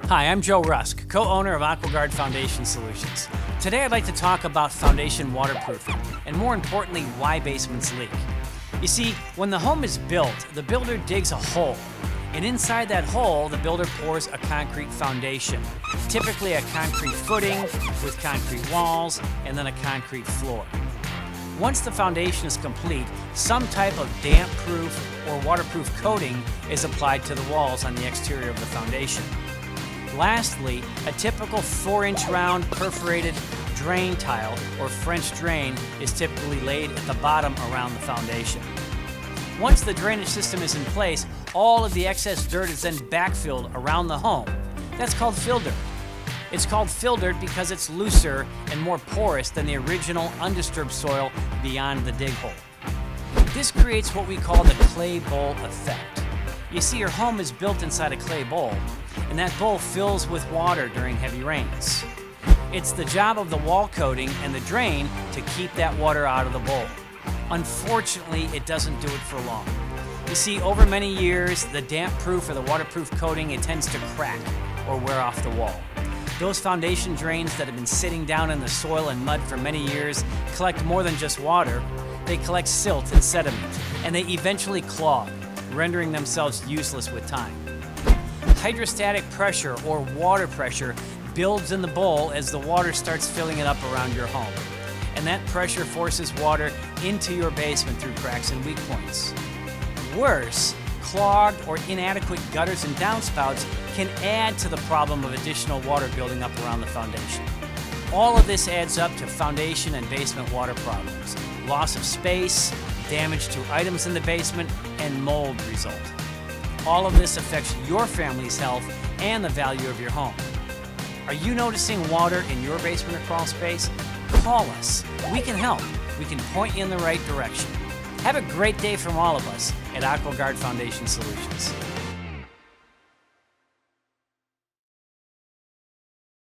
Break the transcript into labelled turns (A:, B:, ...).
A: Hi, I'm Joe Rusk, co-owner of AquaGuard Foundation Solutions. Today I'd like to talk about foundation waterproofing, and more importantly, why basements leak. You see, when the home is built, the builder digs a hole, and inside that hole, the builder pours a concrete foundation, typically a concrete footing with concrete walls, and then a concrete floor. Once the foundation is complete, some type of damp-proof or waterproof coating is applied to the walls on the exterior of the foundation. Lastly, a typical 4-inch round perforated drain tile or French drain is typically laid at the bottom around the foundation. Once the drainage system is in place, all of the excess dirt is then backfilled around the home. That's called fill dirt. It's called fill dirt because it's looser and more porous than the original undisturbed soil beyond the dig hole. This creates what we call the clay bowl effect. You see, your home is built inside a clay bowl, and that bowl fills with water during heavy rains. It's the job of the wall coating and the drain to keep that water out of the bowl. Unfortunately, it doesn't do it for long. You see, over many years, the damp-proof or the waterproof coating, it tends to crack or wear off the wall. Those foundation drains that have been sitting down in the soil and mud for many years collect more than just water. They collect silt and sediment, and they eventually clog, rendering themselves useless with time. Hydrostatic pressure or water pressure builds in the bowl as the water starts filling it up around your home. And that pressure forces water into your basement through cracks and weak points. Worse, clogged or inadequate gutters and downspouts can add to the problem of additional water building up around the foundation. All of this adds up to foundation and basement water problems, loss of space, damage to items in the basement, and mold result. All of this affects your family's health and the value of your home. Are you noticing water in your basement or crawl space? Call us. We can help. We can point you in the right direction. Have a great day from all of us at AquaGuard Foundation Solutions.